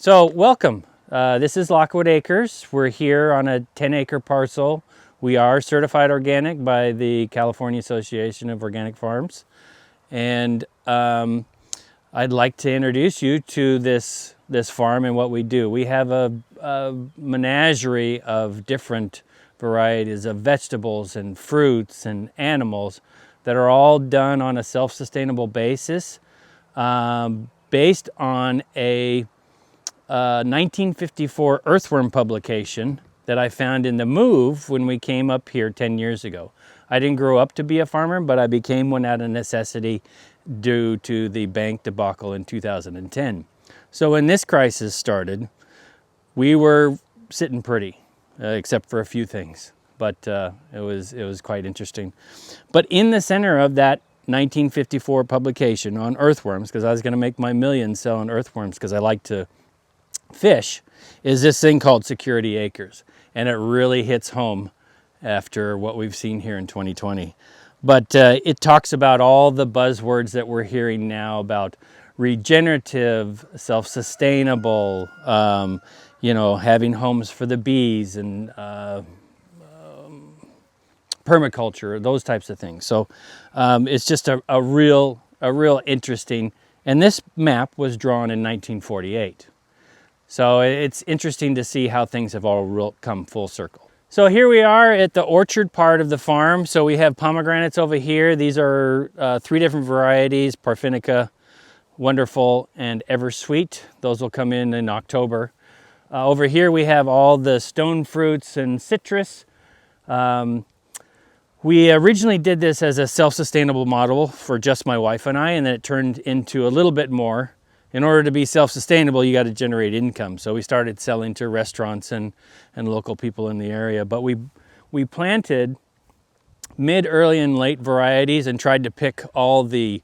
So welcome. This is Lockewood Acres. We're here on a 10-acre parcel. We are certified organic by the California Association of Organic Farms. And I'd like to introduce you to this farm and what we do. We have a menagerie of different varieties of vegetables and fruits and animals that are all done on a self-sustainable basis, based on a 1954 earthworm publication that I found in the move when we came up here 10 years ago. I didn't grow up to be a farmer, but I became one out of necessity due to the bank debacle in 2010. So when this crisis started, we were sitting pretty, except for a few things, but it was quite interesting. But in the center of that 1954 publication on earthworms, because I was going to make my millions selling earthworms because I like to fish, is this thing called Security Acres, and it really hits home after what we've seen here in 2020. But it talks about all the buzzwords that we're hearing now about regenerative, self-sustainable, having homes for the bees and permaculture, those types of things. So it's just a real interesting, and this map was drawn in 1948. So it's interesting to see how things have all come full circle. So here we are at the orchard part of the farm. So we have pomegranates over here. These are 3 different varieties: Parfinica, Wonderful, and Eversweet. Those will come in October. Over here we have all the stone fruits and citrus. We originally did this as a self-sustainable model for just my wife and I, and then it turned into a little bit more. In order to be self-sustainable, you got to generate income. So we started selling to restaurants and local people in the area. But we planted mid, early, and late varieties and tried to pick all the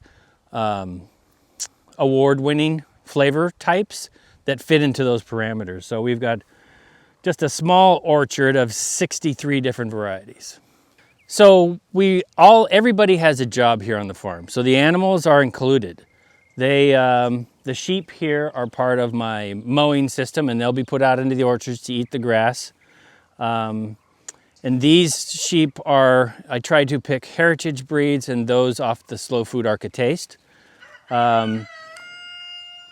award-winning flavor types that fit into those parameters. So we've got just a small orchard of 63 different varieties. So everybody has a job here on the farm. So the animals are included. The sheep here are part of my mowing system, and they'll be put out into the orchards to eat the grass. And these sheep I tried to pick heritage breeds and those off the Slow Food Arca Taste.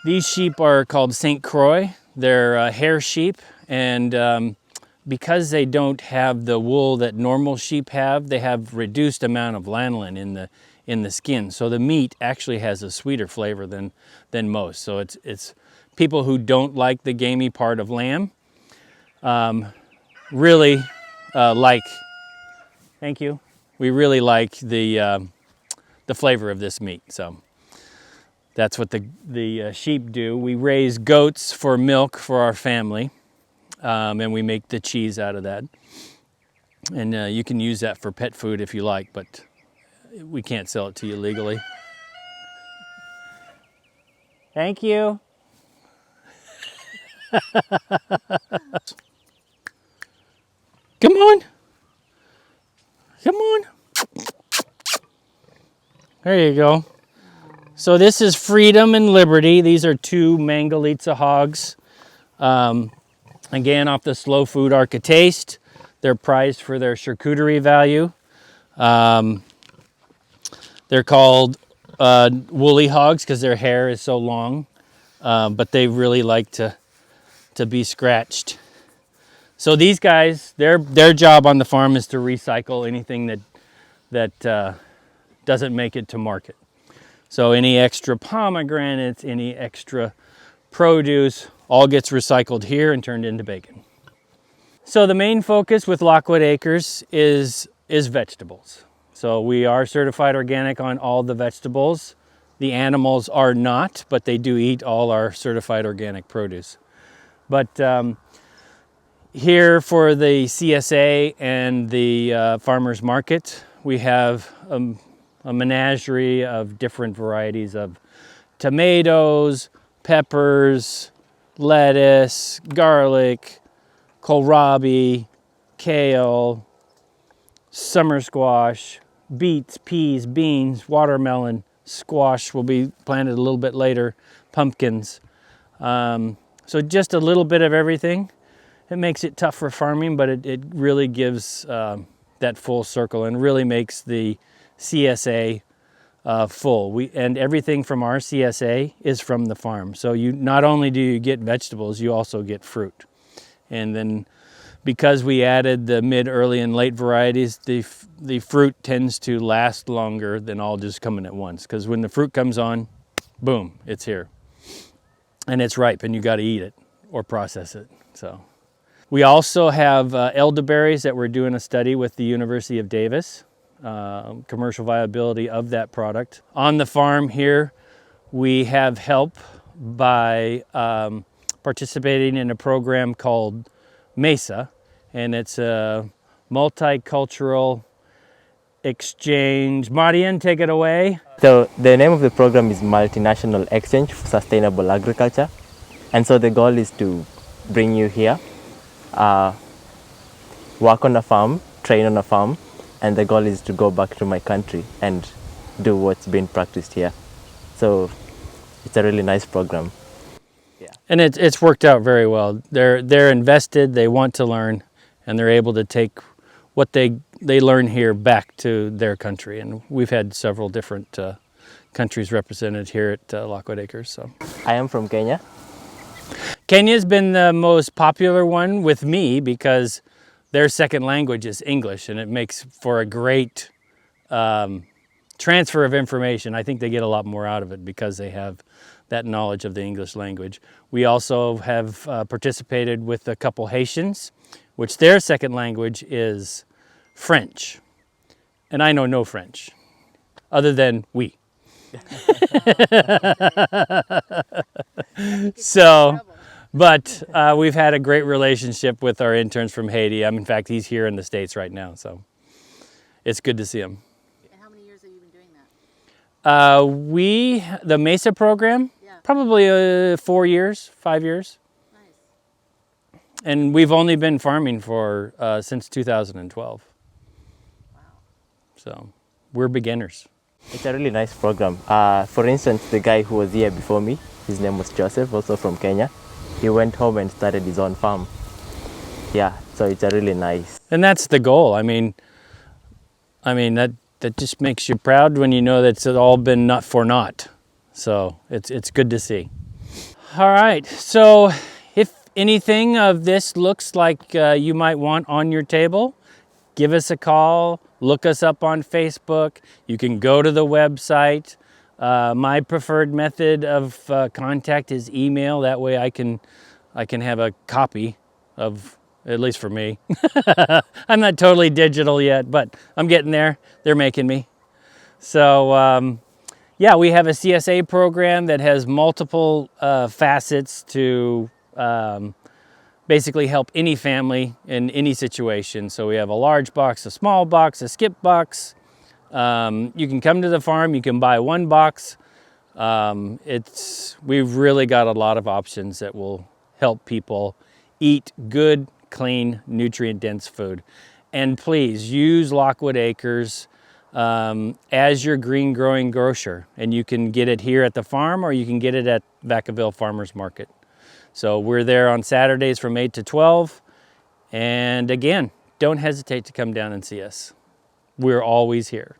These sheep are called St. Croix. They're hair sheep, and because they don't have the wool that normal sheep have, they have reduced amount of lanolin in the skin. So the meat actually has a sweeter flavor than most. So it's people who don't like the gamey part of lamb really like. Thank you. We really like the flavor of this meat. So that's what the sheep do. We raise goats for milk for our family, and we make the cheese out of that. And you can use that for pet food if you like, but we can't sell it to you legally. Thank you. Come on. Come on. There you go. So this is Freedom and Liberty. These are 2 Mangalitsa hogs. Again, off the Slow Food Arca Taste. They're prized for their charcuterie value. They're called woolly hogs because their hair is so long, but they really like to be scratched. So these guys, their job on the farm is to recycle anything that doesn't make it to market. So any extra pomegranates, any extra produce, all gets recycled here and turned into bacon. So the main focus with Lockewood Acres is vegetables. So we are certified organic on all the vegetables. The animals are not, but they do eat all our certified organic produce. But here for the CSA and the farmers market, we have a menagerie of different varieties of tomatoes, peppers, lettuce, garlic, kohlrabi, kale, summer squash, beets, peas, beans, watermelon, squash will be planted a little bit later, pumpkins, So just a little bit of everything. It makes it tough for farming, but it really gives that full circle and really makes the CSA full. And everything from our CSA is from the farm. So you not only do you get vegetables, you also get fruit. And then because we added the mid, early, and late varieties, the fruit tends to last longer than all just coming at once. Because when the fruit comes on, boom, it's here. And it's ripe, and you got to eat it or process it. So we also have elderberries that we're doing a study with the University of Davis, commercial viability of that product. On the farm here, we have help by participating in a program called MESA, and it's a multicultural exchange. Marian, take it away. So the name of the program is Multinational Exchange for Sustainable Agriculture. And so the goal is to bring you here, work on a farm, train on a farm, and the goal is to go back to my country and do what's been practiced here. So it's a really nice program. Yeah. And it's worked out very well. They're invested, they want to learn, and they're able to take what they learn here back to their country. And we've had several different countries represented here at Lockewood Acres. So I am from Kenya. Kenya's been the most popular one with me because their second language is English, and it makes for a great transfer of information. I think they get a lot more out of it because they have that knowledge of the English language. We also have participated with a couple Haitians, which their second language is French. And I know no French, other than oui. So, but we've had a great relationship with our interns from Haiti. In fact, he's here in the States right now, so it's good to see him. And how many years have you been doing that? The MESA program, Yeah. probably 4 years, 5 years. Nice. And we've only been farming for since 2012. Wow. So we're beginners. It's a really nice program. For instance, the guy who was here before me, his name was Joseph, also from Kenya. He went home and started his own farm. Yeah, so it's a really nice. And that's the goal. I mean that just makes you proud when you know that it's all been not for naught. So it's good to see. All right, so if anything of this looks like you might want on your table, give us a call, look us up on Facebook. You can go to the website. My preferred method of contact is email. That way I can have a copy of, at least for me. I'm not totally digital yet, but I'm getting there. They're making me. So yeah, we have a CSA program that has multiple facets to basically help any family in any situation. So we have a large box, a small box, a skip box. You can come to the farm, you can buy one box. We've really got a lot of options that will help people eat good, clean, nutrient-dense food. And please use Lockewood Acres as your green growing grocer. And you can get it here at the farm or you can get it at Vacaville Farmers Market. So we're there on Saturdays from 8 to 12. And again, don't hesitate to come down and see us. We're always here.